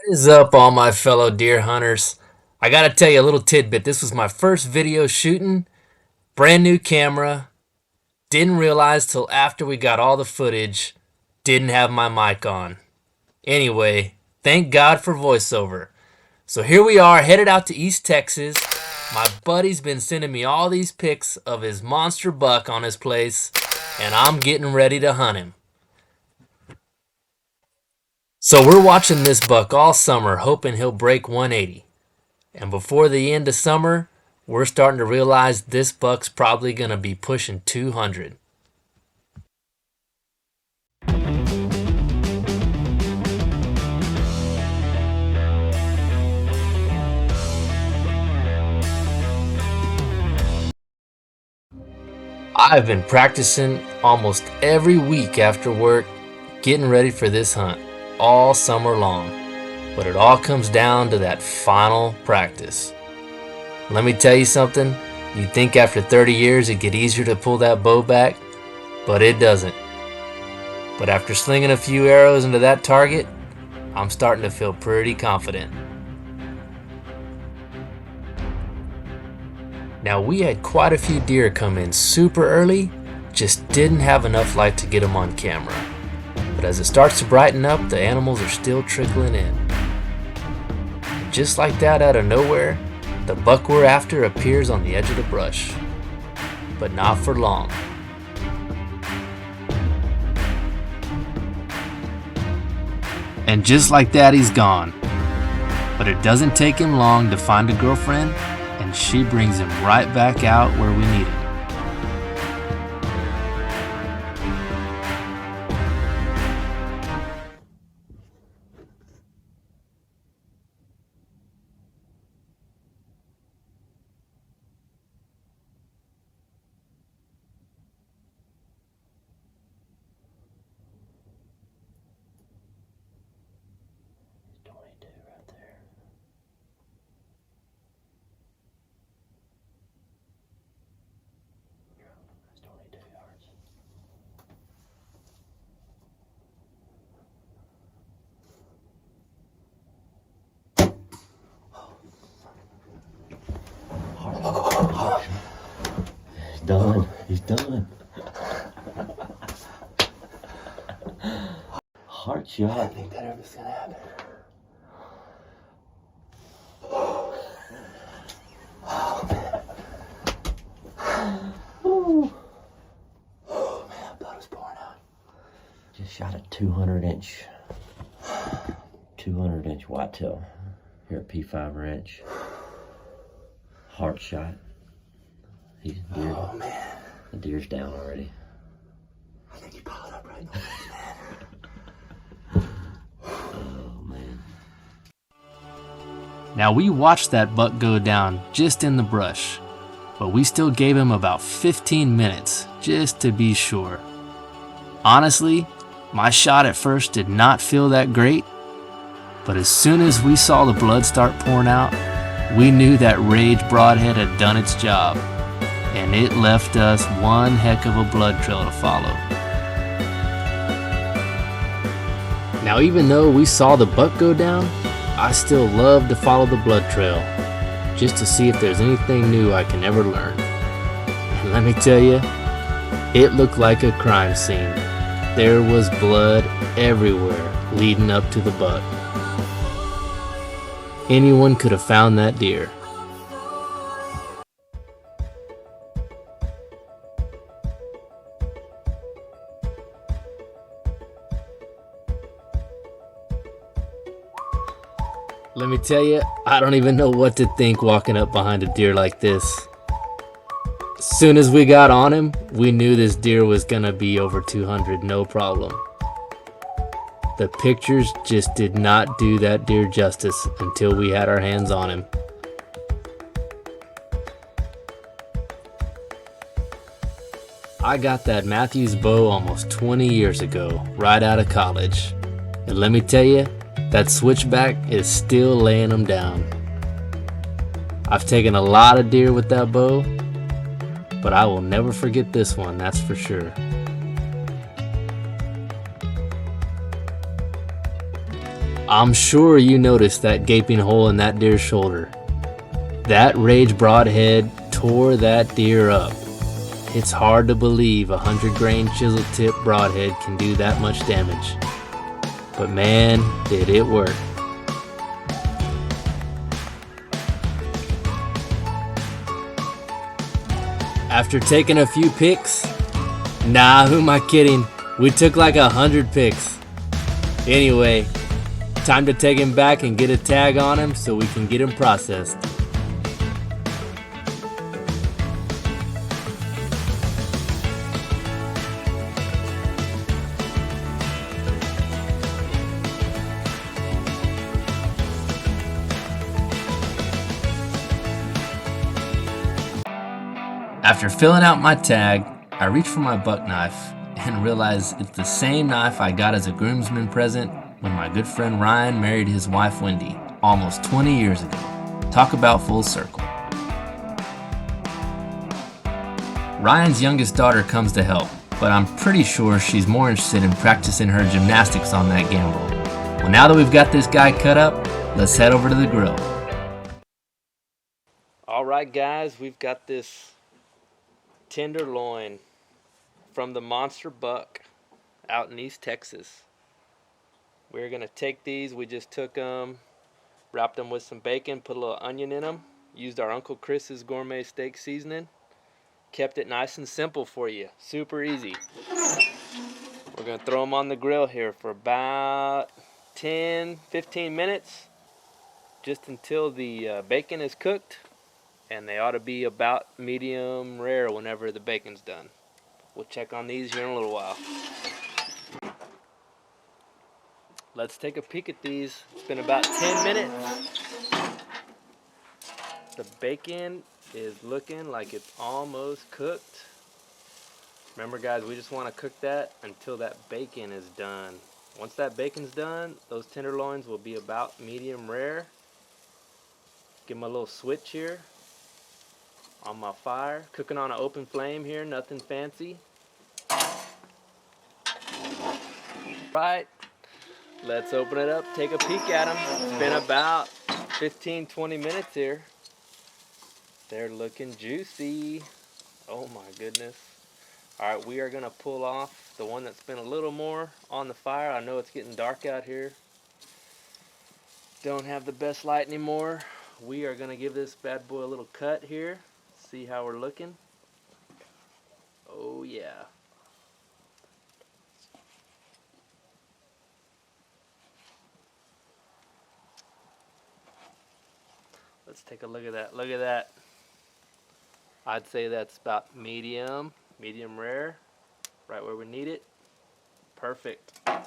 Is up, all my fellow deer hunters? I gotta tell you a little tidbit. This was my first video shooting, brand new camera. Didn't realize till after we got all the footage, didn't have my mic on. Anyway, thank God for voiceover. So here we are, headed out to East Texas. My buddy's been sending me all these pics of his monster buck on his place, and I'm getting ready to hunt him. So we're watching this buck all summer, hoping he'll break 180. And before the end of summer, we're starting to realize this buck's probably going to be pushing 200. I've been practicing almost every week after work, getting ready for this hunt all summer long. But it all comes down to that final practice. Let me tell you something, you'd think after 30 years it'd get easier to pull that bow back, but it doesn't. But after slinging a few arrows into that target, I'm starting to feel pretty confident. Now we had quite a few deer come in super early, just didn't have enough light to get them on camera. But as it starts to brighten up, the animals are still trickling in. And just like that, out of nowhere, the buck we're after appears on the edge of the brush. But not for long. And just like that, he's gone. But it doesn't take him long to find a girlfriend, and she brings him right back out where we need him. He's done. He's done. Heart shot. I think that ever gonna happen. Ooh. Oh man, blood is pouring out. Just shot a 200-inch whitetail here at P5 Ranch. Heart shot. Deer, Oh man. the deer's down already. I think he piled up right now, man. Oh man. Now we watched that buck go down just in the brush, but we still gave him about 15 minutes just to be sure. Honestly, my shot at first did not feel that great, but as soon as we saw the blood start pouring out, we knew that Rage Broadhead had done its job, and it left us one heck of a blood trail to follow. Now even though we saw the buck go down, I still love to follow the blood trail, just to see if there's anything new I can ever learn. And let me tell you, it looked like a crime scene. There was blood everywhere leading up to the buck. Anyone could have found that deer. Let me tell you, I don't even know what to think walking up behind a deer like this. As soon as we got on him, we knew this deer was gonna be over 200, no problem. The pictures just did not do that deer justice until we had our hands on him. I got that Matthews bow almost 20 years ago, right out of college. And let me tell you, that switchback is still laying them down. I've taken a lot of deer with that bow, but I will never forget this one, that's for sure. I'm sure you noticed that gaping hole in that deer's shoulder. That rage broadhead tore that deer up. It's hard to believe a 100-grain chisel tip broadhead can do that much damage. But man, did it work. After taking a few pics, nah, who am I kidding? We took like 100 pics. Anyway, time to take him back and get a tag on him so we can get him processed. After filling out my tag, I reach for my buck knife and realize it's the same knife I got as a groomsman present when my good friend Ryan married his wife Wendy almost 20 years ago. Talk about full circle. Ryan's youngest daughter comes to help, but I'm pretty sure she's more interested in practicing her gymnastics on that gamble. Well, now that we've got this guy cut up, let's head over to the grill. All right, guys, we've got this tenderloin from the monster buck out in East Texas. We're gonna take these. We just took them, wrapped them with some bacon, put a little onion in them, used our Uncle Chris's gourmet steak seasoning, kept it nice and simple for you, super easy. We're gonna throw them on the grill here for about 10-15 minutes, just until the bacon is cooked, and they ought to be about medium rare whenever the bacon's done. We'll check on these here in a little while. Let's take a peek at these. It's been about 10 minutes. The bacon is looking like it's almost cooked. Remember, guys, we just want to cook that until that bacon is done. Once that bacon's done, those tenderloins will be about medium rare. Give them a little switch here on my fire. Cooking on an open flame here, nothing fancy. Right, let's open it up, take a peek at them. It's been about 15-20 minutes here. They're looking juicy. Oh my goodness. Alright, we are going to pull off the one that's been a little more on the fire. I know it's getting dark out here. Don't have the best light anymore. We are going to give this bad boy a little cut here. See how we're looking. Oh yeah. Let's take a look at that. Look at that. I'd say that's about medium rare, right where we need it. Perfect. All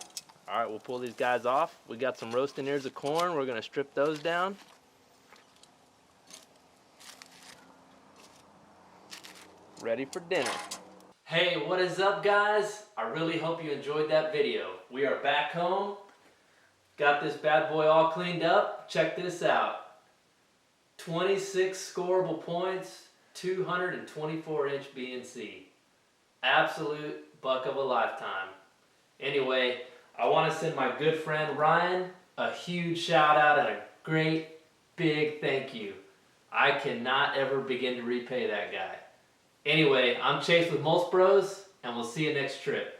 right, we'll pull these guys off. We got some roasting ears of corn. We're gonna strip those down. Ready for dinner. Hey, what is up, guys? I really hope you enjoyed that video. We are back home. Got this bad boy all cleaned up. Check this out. 26 scoreable points, 224-inch BNC. Absolute buck of a lifetime. Anyway, I want to send my good friend Ryan a huge shout out and a great big thank you. I cannot ever begin to repay that guy. Anyway, I'm Chase with Most Bros, and we'll see you next trip.